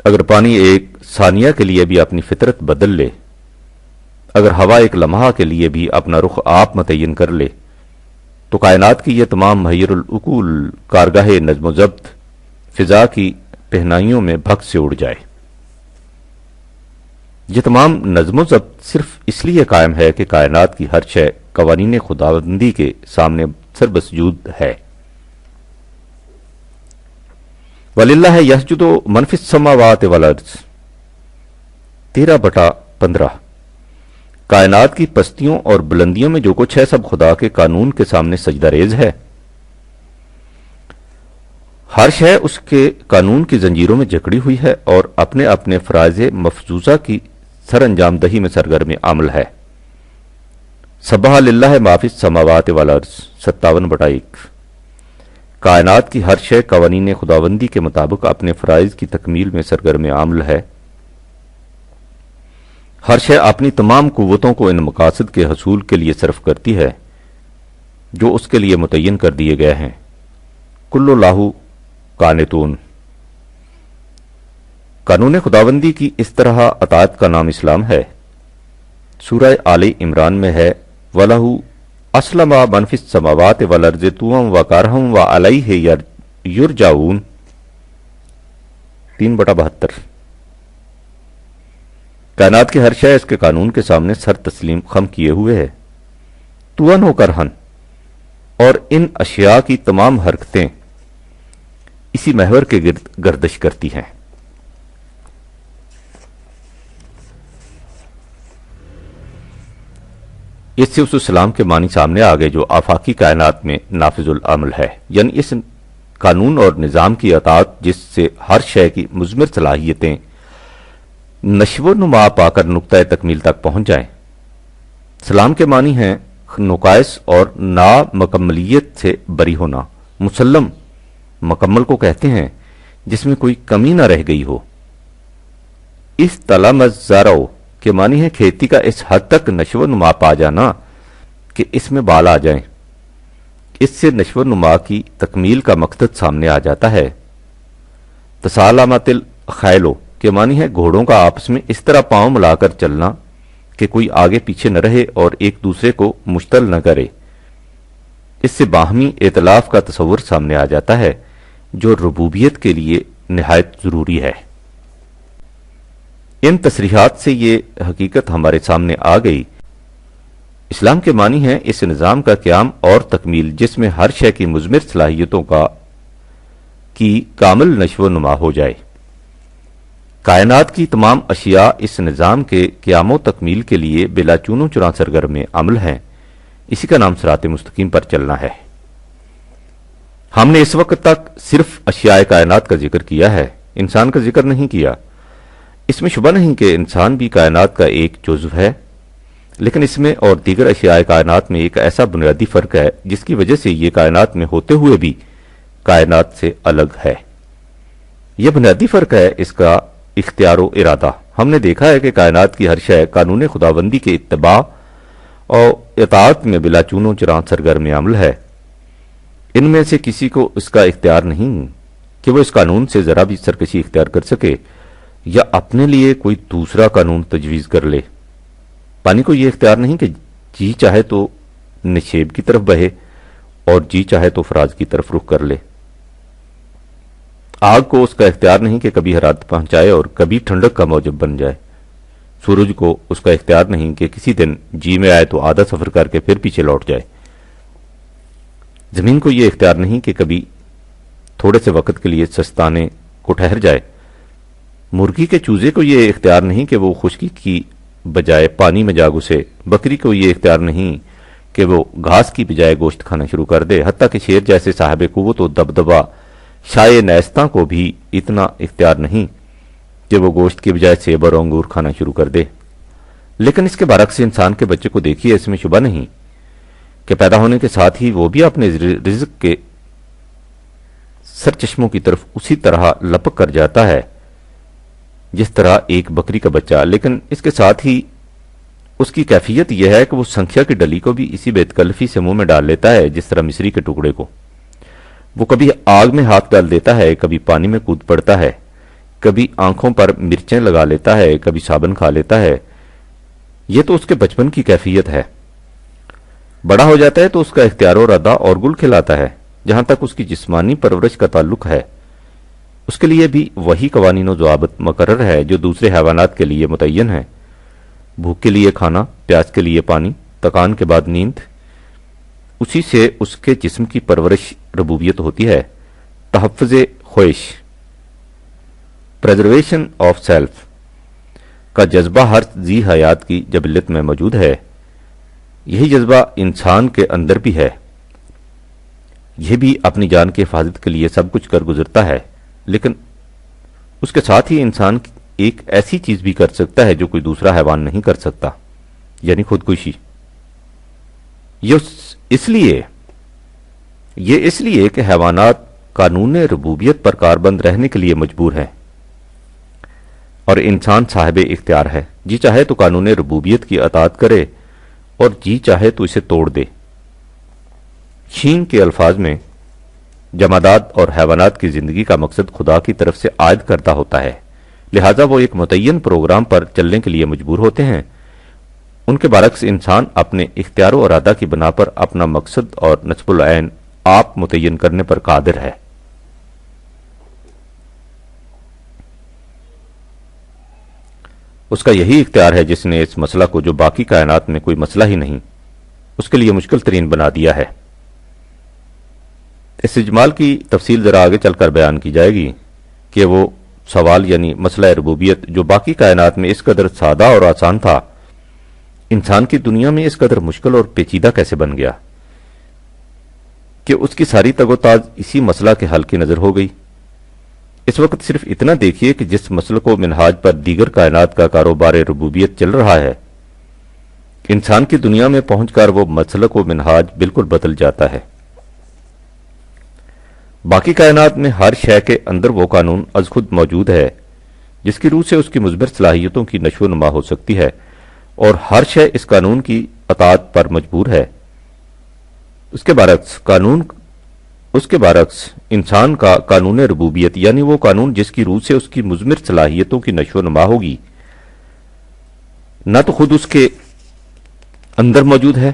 اگر پانی ایک ثانیہ کے لیے بھی اپنی فطرت بدل لے، اگر ہوا ایک لمحہ کے لیے بھی اپنا رخ آپ متعین کر لے، تو کائنات کی یہ تمام محیر العقول کارگاہ نظم و ضبط فضا کی پہنائیوں میں بھگ سے اڑ جائے۔ یہ تمام نظم و ضبط صرف اس لیے قائم ہے کہ کائنات کی ہر شے قوانین خداوندی کے سامنے سربسجود ہے۔ وَلِلَّهِ يَسْجُدُ مَن فِي السَّمَاوَاتِ وَالْأَرْضِ 13/15۔ کائنات کی پستیوں اور بلندیوں میں جو کچھ ہے سب خدا کے قانون کے سامنے سجدہ ریز ہے۔ ہر شے اس کے قانون کی زنجیروں میں جکڑی ہوئی ہے اور اپنے اپنے فرائض مفروضہ کی سر انجام دہی میں سرگرم عمل ہے۔ سبح للہ ما فی السماوات والارض 57/1۔ کائنات کی ہر شے قوانین خداوندی کے مطابق اپنے فرائض کی تکمیل میں سرگرم عمل ہے۔ ہر شے اپنی تمام قوتوں کو ان مقاصد کے حصول کے لیے صرف کرتی ہے جو اس کے لیے متعین کر دیے گئے ہیں۔ کل اللہ قانتون۔ قانون خداوندی کی اس طرح اطاعت کا نام اسلام ہے۔ سورہ آل عمران میں ہے وَلَهُ أَسْلَمَ مَنْ فِي السَّمَاوَاتِ وَالْأَرْضِ طَوْعًا وَكَرْهًا وَإِلَيْهِ يُرْجَعُونَ 3/72۔ کائنات کے ہر شے اس کے قانون کے سامنے سر تسلیم خم کیے ہوئے ہے، طوعاً و کرہن، اور ان اشیاء کی تمام حرکتیں اسی محور کے گرد گردش کرتی ہیں۔ اس سے اس اسلام کے معنی سامنے آگئے جو آفاقی کائنات میں نافذ العمل ہے، یعنی اس قانون اور نظام کی اطاعت جس سے ہر شے کی مضمر صلاحیتیں نشو و نما پا کر نقطۂ تکمیل تک پہنچ جائیں۔ سلام کے معنی ہیں نقائص اور نامکملیت سے بری ہونا۔ مسلم مکمل کو کہتے ہیں جس میں کوئی کمی نہ رہ گئی ہو۔ استلم الزرع کے معنی ہے کھیتی کا اس حد تک نشو و نما پا جانا کہ اس میں بال آ جائیں۔ اس سے نشو و نما کی تکمیل کا مقصد سامنے آ جاتا ہے۔ تسالمت الخیلو کے معنی ہے گھوڑوں کا آپس میں اس طرح پاؤں ملا کر چلنا کہ کوئی آگے پیچھے نہ رہے اور ایک دوسرے کو مشتل نہ کرے۔ اس سے باہمی ائتلاف کا تصور سامنے آ جاتا ہے جو ربوبیت کے لیے نہایت ضروری ہے۔ ان تصریحات سے یہ حقیقت ہمارے سامنے آ گئی۔ اسلام کے معنی ہے اس نظام کا قیام اور تکمیل جس میں ہر شے کی مضمر صلاحیتوں کی کامل نشو و نما ہو جائے۔ کائنات کی تمام اشیاء اس نظام کے قیام و تکمیل کے لیے بلا چون و چرا سرگرم عمل ہیں۔ اسی کا نام صراط مستقیم پر چلنا ہے۔ ہم نے اس وقت تک صرف اشیاء کائنات کا ذکر کیا ہے، انسان کا ذکر نہیں کیا۔ اس میں شبہ نہیں کہ انسان بھی کائنات کا ایک جزو ہے، لیکن اس میں اور دیگر اشیاء کائنات میں ایک ایسا بنیادی فرق ہے جس کی وجہ سے یہ کائنات میں ہوتے ہوئے بھی کائنات سے الگ ہے۔ یہ بنیادی فرق ہے اس کا اختیار و ارادہ۔ ہم نے دیکھا ہے کہ کائنات کی ہر شے قانون خداوندی کے اتباع اور اطاعت میں بلا چون و چرا سرگرم عمل ہے۔ ان میں سے کسی کو اس کا اختیار نہیں کہ وہ اس قانون سے ذرا بھی سرکشی اختیار کر سکے یا اپنے لیے کوئی دوسرا قانون تجویز کر لے۔ پانی کو یہ اختیار نہیں کہ جی چاہے تو نشیب کی طرف بہے اور جی چاہے تو فراز کی طرف رخ کر لے۔ آگ کو اس کا اختیار نہیں کہ کبھی حرارت پہنچائے اور کبھی ٹھنڈک کا موجب بن جائے۔ سورج کو اس کا اختیار نہیں کہ کسی دن جی میں آئے تو آدھا سفر کر کے پھر پیچھے لوٹ جائے۔ زمین کو یہ اختیار نہیں کہ کبھی تھوڑے سے وقت کے لیے سستانے کو ٹھہر جائے۔ مرغی کے چوزے کو یہ اختیار نہیں کہ وہ خشکی کی بجائے پانی میں جا گھسے۔ بکری کو یہ اختیار نہیں کہ وہ گھاس کی بجائے گوشت کھانا شروع کر دے۔ حتیٰ کہ شیر جیسے صاحب قوت و دبدبا شائع نیستاں کو بھی اتنا اختیار نہیں کہ وہ گوشت کی بجائے سیب اور انگور کھانا شروع کر دے۔ لیکن اس کے برعکس انسان کے بچے کو دیکھیے، اس میں شبہ نہیں کہ پیدا ہونے کے ساتھ ہی وہ بھی اپنے رزق کے سرچشموں کی طرف اسی طرح لپک کر جاتا ہے جس طرح ایک بکری کا بچہ، لیکن اس کے ساتھ ہی اس کی کیفیت یہ ہے کہ وہ سنکھیا کی ڈلی کو بھی اسی بے تکلفی سے منہ میں ڈال لیتا ہے جس طرح مصری کے ٹکڑے کو۔ وہ کبھی آگ میں ہاتھ ڈال دیتا ہے، کبھی پانی میں کود پڑتا ہے، کبھی آنکھوں پر مرچیں لگا لیتا ہے، کبھی صابن کھا لیتا ہے۔ یہ تو اس کے بچپن کی کیفیت ہے۔ بڑا ہو جاتا ہے تو اس کا اختیار و ارادہ اور گل کھلاتا ہے۔ جہاں تک اس کی جسمانی پرورش کا تعلق ہے اس کے لیے بھی وہی قوانین و ضوابط مقرر ہے جو دوسرے حیوانات کے لیے متعین ہیں۔ بھوک کے لیے کھانا، پیاس کے لیے پانی، تکان کے بعد نیند، اسی سے اس کے جسم کی پرورش ربوبیت ہوتی ہے۔ تحفظ خواہش، پریزرویشن آف سیلف کا جذبہ ہر ذی حیات کی جبلت میں موجود ہے۔ یہی جذبہ انسان کے اندر بھی ہے۔ یہ بھی اپنی جان کی حفاظت کے لیے سب کچھ کر گزرتا ہے، لیکن اس کے ساتھ ہی انسان ایک ایسی چیز بھی کر سکتا ہے جو کوئی دوسرا حیوان نہیں کر سکتا، یعنی خودکشی۔ یہ اس لیے کہ حیوانات قانون ربوبیت پر کاربند رہنے کے لیے مجبور ہیں، اور انسان صاحب اختیار ہے، جی چاہے تو قانون ربوبیت کی اطاعت کرے اور جی چاہے تو اسے توڑ دے۔ شین کے الفاظ میں جمادات اور حیوانات کی زندگی کا مقصد خدا کی طرف سے عائد کردہ ہوتا ہے، لہذا وہ ایک متعین پروگرام پر چلنے کے لیے مجبور ہوتے ہیں۔ ان کے برعکس انسان اپنے اختیار و ارادہ کی بنا پر اپنا مقصد اور نصب العین آپ متعین کرنے پر قادر ہے۔ اس کا یہی اختیار ہے جس نے اس مسئلہ کو، جو باقی کائنات میں کوئی مسئلہ ہی نہیں، اس کے لیے مشکل ترین بنا دیا ہے۔ اس اجمال کی تفصیل ذرا آگے چل کر بیان کی جائے گی کہ وہ سوال یعنی مسئلہ ربوبیت جو باقی کائنات میں اس قدر سادہ اور آسان تھا، انسان کی دنیا میں اس قدر مشکل اور پیچیدہ کیسے بن گیا کہ اس کی ساری تگ و تاز اسی مسئلہ کے حل کی نظر ہو گئی۔ اس وقت صرف اتنا دیکھیے کہ جس مسئلہ کو منہاج پر دیگر کائنات کا کاروبار ربوبیت چل رہا ہے، انسان کی دنیا میں پہنچ کر وہ مسلک و منہاج بالکل بدل جاتا ہے۔ باقی کائنات میں ہر شے کے اندر وہ قانون از خود موجود ہے جس کی روح سے اس کی مثبت صلاحیتوں کی نشو و نما ہو سکتی ہے، اور ہر شے اس قانون کی اطاعت پر مجبور ہے۔ اس کے برعکس انسان کا قانون ربوبیت یعنی وہ قانون جس کی روح سے اس کی مثمر صلاحیتوں کی نشو و نما ہوگی، نہ تو خود اس کے اندر موجود ہے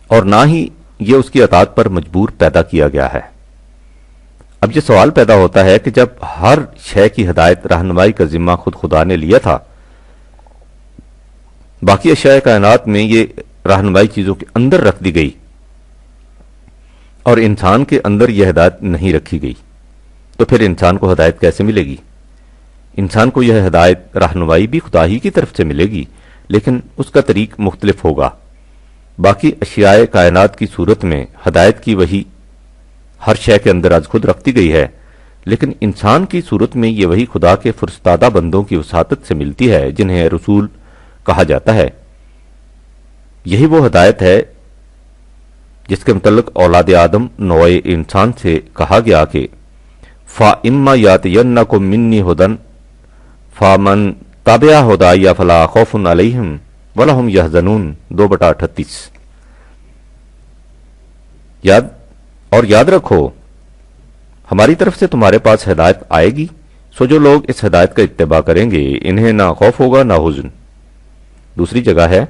اور نہ ہی یہ اس کی اطاعت پر مجبور پیدا کیا گیا ہے۔ اب یہ سوال پیدا ہوتا ہے کہ جب ہر شے کی ہدایت رہنمائی کا ذمہ خود خدا نے لیا تھا، باقی اشیاء کائنات میں یہ رہنمائی چیزوں کے اندر رکھ دی گئی اور انسان کے اندر یہ ہدایت نہیں رکھی گئی، تو پھر انسان کو ہدایت کیسے ملے گی؟ انسان کو یہ ہدایت رہنمائی بھی خدا ہی کی طرف سے ملے گی، لیکن اس کا طریق مختلف ہوگا۔ باقی اشیاء کائنات کی صورت میں ہدایت کی وہی ہر شے کے اندر از خود رکھتی گئی ہے، لیکن انسان کی صورت میں یہ وہی خدا کے فرستادہ بندوں کی وساطت سے ملتی ہے جنہیں رسول کہا جاتا ہے۔ یہی وہ ہدایت ہے جس کے متعلق اولاد آدم نوع انسان سے کہا گیا کہ فَإِمَّا يَأْتِيَنَّكُم مِّنِّي هُدًى فَمَن تَبِعَ هُدَايَ فَلَا خَوْفٌ عَلَيْهِمْ وَلَا هُمْ يَحْزَنُونَ 2/38۔ یاد رکھو، ہماری طرف سے تمہارے پاس ہدایت آئے گی، سو جو لوگ اس ہدایت کا اتباع کریں گے انہیں نہ خوف ہوگا نہ حزن۔ دوسری جگہ ہے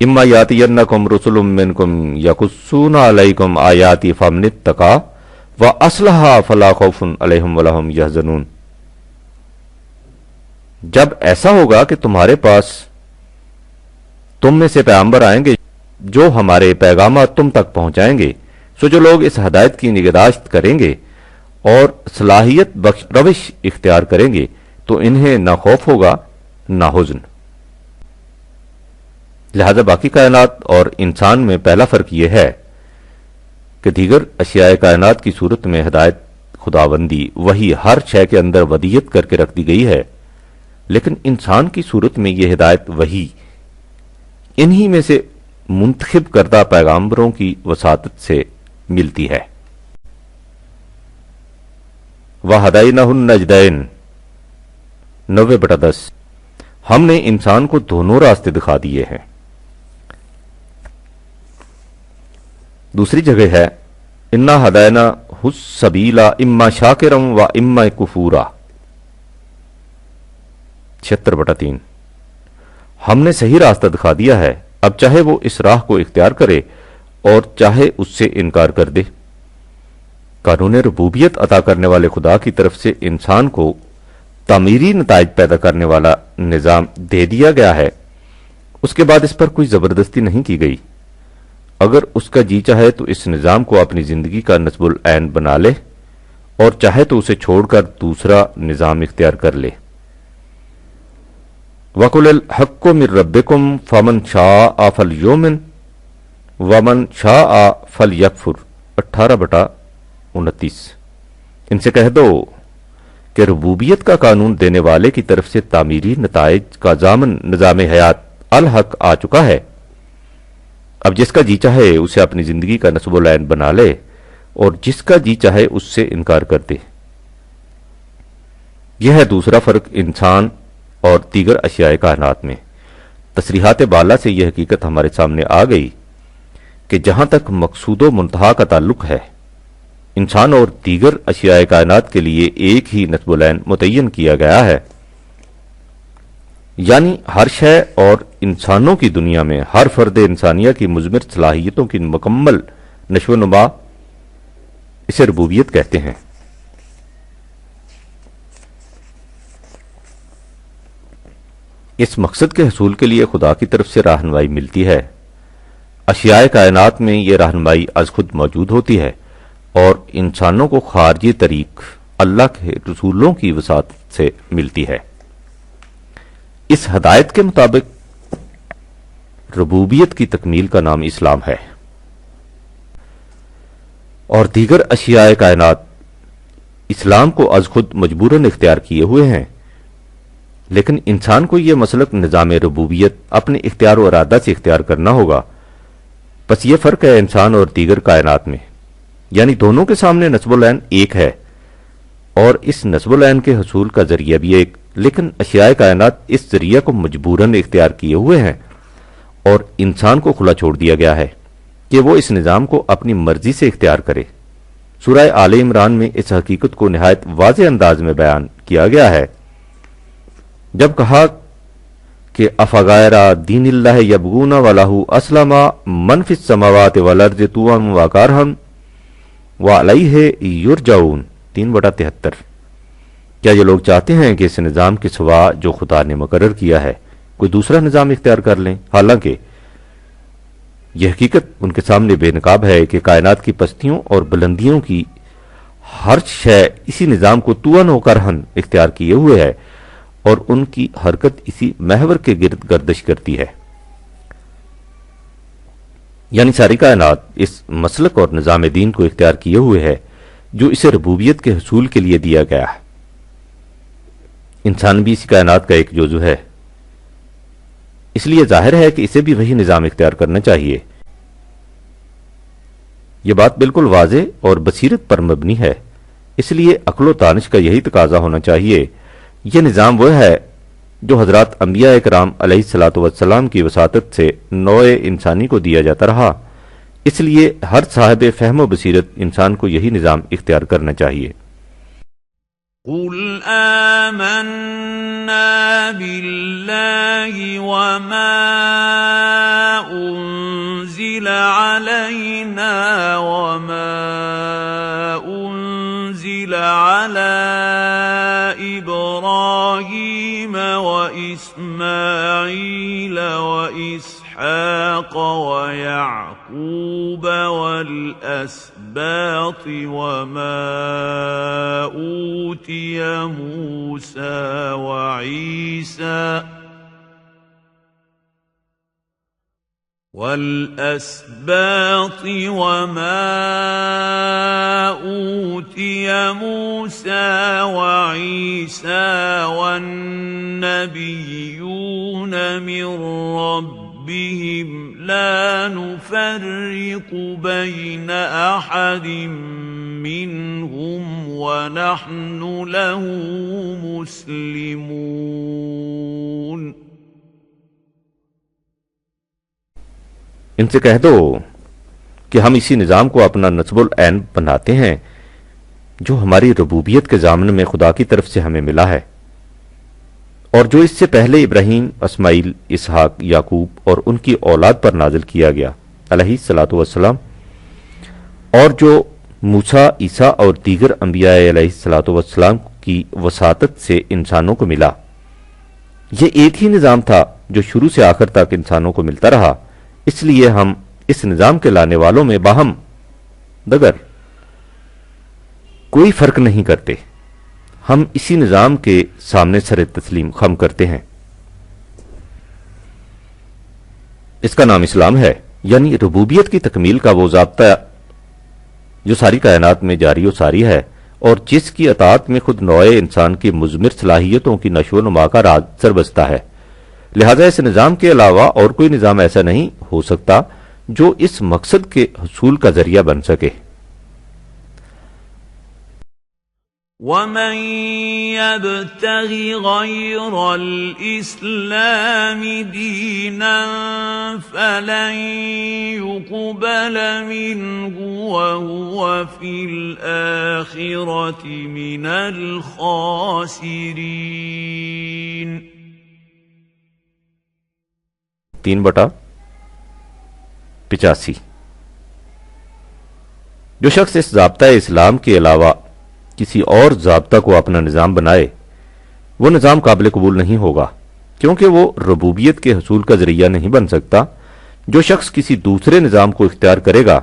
اما یاتینکم رسل منکم یقصون علیکم آیاتی فمن اتقی واصلح فلا خوف علیہم ولا ہم یحزنون۔ جب ایسا ہوگا کہ تمہارے پاس تم میں سے پیغمبر آئیں گے جو ہمارے پیغامات تم تک پہنچائیں گے، سو جو لوگ اس ہدایت کی نگہداشت کریں گے اور صلاحیت بخش روش اختیار کریں گے تو انہیں نہ خوف ہوگا نہ حزن۔ لہذا باقی کائنات اور انسان میں پہلا فرق یہ ہے کہ دیگر اشیاء کائنات کی صورت میں ہدایت خداوندی وہی ہر شے کے اندر ودیت کر کے رکھ دی گئی ہے، لیکن انسان کی صورت میں یہ ہدایت وہی انہی میں سے منتخب کردہ پیغمبروں کی وساطت سے ملتی ہے۔ وَهَدَيْنَاهُ النَّجْدَيْنِ 90/10۔ ہم نے انسان کو دونوں راستے دکھا دیے ہیں۔ دوسری جگہ ہے اِنَّا هَدَيْنَاهُ السَّبِيلَ إِمَّا شَاكِرًا وَإِمَّا كُفُورًا 76/3۔ ہم نے صحیح راستہ دکھا دیا ہے، اب چاہے وہ اس راہ کو اختیار کرے اور چاہے اس سے انکار کر دے۔ قانون ربوبیت عطا کرنے والے خدا کی طرف سے انسان کو تعمیری نتائج پیدا کرنے والا نظام دے دیا گیا ہے، اس کے بعد اس پر کوئی زبردستی نہیں کی گئی۔ اگر اس کا جی چاہے تو اس نظام کو اپنی زندگی کا نصب العین بنا لے اور چاہے تو اسے چھوڑ کر دوسرا نظام اختیار کر لے۔ وَقُلِ الْحَقُّ مِن رَبِّكُمْ فَمَن شَاءَ فَلْيُؤْمِن وَمَن شَاءَ فَلْيَكْفُرْ 18/29۔ ان سے کہہ دو کہ ربوبیت کا قانون دینے والے کی طرف سے تعمیری نتائج کا ضامن نظام حیات الحق آ چکا ہے، اب جس کا جی چاہے اسے اپنی زندگی کا نصب العین بنا لے اور جس کا جی چاہے اس سے انکار کر دے۔ یہ ہے دوسرا فرق انسان اور دیگر اشیاء کائنات میں۔ تصریحات بالا سے یہ حقیقت ہمارے سامنے آ گئی کہ جہاں تک مقصود و منتہا کا تعلق ہے، انسان اور دیگر اشیاء کائنات کے لیے ایک ہی نصب العین متعین کیا گیا ہے، یعنی ہر شے اور انسانوں کی دنیا میں ہر فرد انسانیہ کی مضمر صلاحیتوں کی مکمل نشو و نما، اسے ربوبیت کہتے ہیں۔ اس مقصد کے حصول کے لیے خدا کی طرف سے رہنمائی ملتی ہے۔ اشیاء کائنات میں یہ رہنمائی از خود موجود ہوتی ہے اور انسانوں کو خارجی طریق اللہ کے رسولوں کی وساطت سے ملتی ہے۔ اس ہدایت کے مطابق ربوبیت کی تکمیل کا نام اسلام ہے، اور دیگر اشیاء کائنات اسلام کو از خود مجبوراً اختیار کیے ہوئے ہیں، لیکن انسان کو یہ مسلک نظام ربوبیت اپنے اختیار و ارادہ سے اختیار کرنا ہوگا۔ بس یہ فرق ہے انسان اور دیگر کائنات میں، یعنی دونوں کے سامنے نصب العین ایک ہے اور اس نصب العین کے حصول کا ذریعہ بھی ایک، لیکن اشیاء کائنات اس ذریعہ کو مجبوراً اختیار کیے ہوئے ہیں اور انسان کو کھلا چھوڑ دیا گیا ہے کہ وہ اس نظام کو اپنی مرضی سے اختیار کرے۔ سورہ آل عمران میں اس حقیقت کو نہایت واضح انداز میں بیان کیا گیا ہے، جب کہا کہ افغیر دین اللہ یبغون ولہ اسلم من فی السماوات والارض طوعا وکرہا وإلیہ یرجعون 3/73۔ کیا یہ لوگ چاہتے ہیں کہ اس نظام کے سوا جو خدا نے مقرر کیا ہے کوئی دوسرا نظام اختیار کر لیں؟ حالانکہ یہ حقیقت ان کے سامنے بے نقاب ہے کہ کائنات کی پستیوں اور بلندیوں کی ہر شے اسی نظام کو طوعاً و کرہاً اختیار کیے ہوئے ہے اور ان کی حرکت اسی محور کے گرد گردش کرتی ہے، یعنی ساری کائنات اس مسلک اور نظام دین کو اختیار کیے ہوئے ہے جو اسے ربوبیت کے حصول کے لیے دیا گیا ہے۔ انسان بھی اسی کائنات کا ایک جزو ہے، اس لیے ظاہر ہے کہ اسے بھی وہی نظام اختیار کرنا چاہیے۔ یہ بات بالکل واضح اور بصیرت پر مبنی ہے، اس لیے عقل و دانش کا یہی تقاضا ہونا چاہیے۔ یہ نظام وہ ہے جو حضرات انبیاء کرام علیہ الصلوۃ والسلام کی وساطت سے نوع انسانی کو دیا جاتا رہا، اس لیے ہر صاحب فہم و بصیرت انسان کو یہی نظام اختیار کرنا چاہیے۔ قل آمنا بالله وما أنزل علينا وما أنزل على إبراهيم وإسماعيل وإسحاق ويعقوب والأسباط وما أوتي موسى وعيسى والنبيون من ربهم لا نفرق بين أحد منهم ونحن له مسلمون۔ ان سے کہہ دو کہ ہم اسی نظام کو اپنا نصب العین بناتے ہیں جو ہماری ربوبیت کے ضامن میں خدا کی طرف سے ہمیں ملا ہے، اور جو اس سے پہلے ابراہیم، اسماعیل، اسحاق، یعقوب اور ان کی اولاد پر نازل کیا گیا علیہ الصلوۃ والسلام، اور جو موسیٰ، عیسیٰ اور دیگر انبیاء علیہ الصلوۃ والسلام کی وساطت سے انسانوں کو ملا۔ یہ ایک ہی نظام تھا جو شروع سے آخر تک انسانوں کو ملتا رہا، اس لیے ہم اس نظام کے لانے والوں میں باہم دگر کوئی فرق نہیں کرتے، ہم اسی نظام کے سامنے سر تسلیم خم کرتے ہیں۔ اس کا نام اسلام ہے، یعنی ربوبیت کی تکمیل کا وہ ضابطہ جو ساری کائنات میں جاری و ساری ہے اور جس کی اطاعت میں خود نوع انسان کی مضمر صلاحیتوں کی نشو و نما کا راز سربستہ ہے۔ لہذا اس نظام کے علاوہ اور کوئی نظام ایسا نہیں ہو سکتا جو اس مقصد کے حصول کا ذریعہ بن سکے۔ وَمَن يَبْتَغِ غَيْرَ الْإِسْلَامِ دِينًا فَلَن يُقْبَلَ مِنْهُ وَهُوَ فِي الْآخِرَةِ مِنَ الْخَاسِرِينَ 3/85 جو شخص اس ضابطۂ اسلام کے علاوہ کسی اور ضابطہ کو اپنا نظام بنائے وہ نظام قابل قبول نہیں ہوگا، کیونکہ وہ ربوبیت کے حصول کا ذریعہ نہیں بن سکتا۔ جو شخص کسی دوسرے نظام کو اختیار کرے گا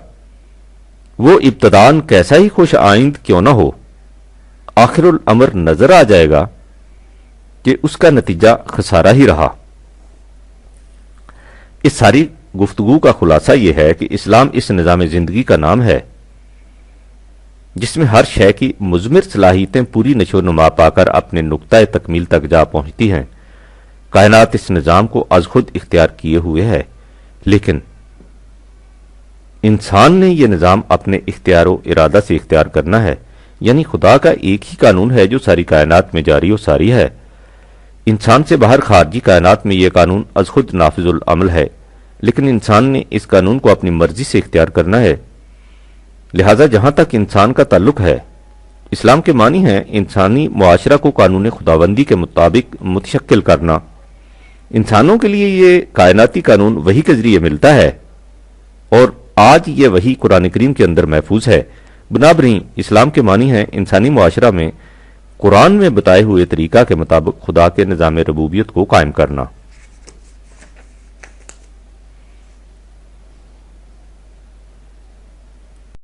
وہ ابتداً کیسا ہی خوش آئند کیوں نہ ہو، آخر الامر نظر آ جائے گا کہ اس کا نتیجہ خسارہ ہی رہا۔ اس ساری گفتگو کا خلاصہ یہ ہے کہ اسلام اس نظام زندگی کا نام ہے جس میں ہر شے کی مضمر صلاحیتیں پوری نشو و نما پا کر اپنے نقطۂ تکمیل تک جا پہنچتی ہیں۔ کائنات اس نظام کو از خود اختیار کیے ہوئے ہے، لیکن انسان نے یہ نظام اپنے اختیار و ارادہ سے اختیار کرنا ہے، یعنی خدا کا ایک ہی قانون ہے جو ساری کائنات میں جاری و ساری ہے۔ انسان سے باہر خارجی کائنات میں یہ قانون از خود نافذ العمل ہے، لیکن انسان نے اس قانون کو اپنی مرضی سے اختیار کرنا ہے۔ لہذا جہاں تک انسان کا تعلق ہے، اسلام کے معنی ہے انسانی معاشرہ کو قانون خداوندی کے مطابق متشکل کرنا۔ انسانوں کے لیے یہ کائناتی قانون وحی کے ذریعے ملتا ہے، اور آج یہ وحی قرآن کریم کے اندر محفوظ ہے۔ بنابراین اسلام کے معنی ہے انسانی معاشرہ میں قرآن میں بتائے ہوئے طریقہ کے مطابق خدا کے نظام ربوبیت کو قائم کرنا۔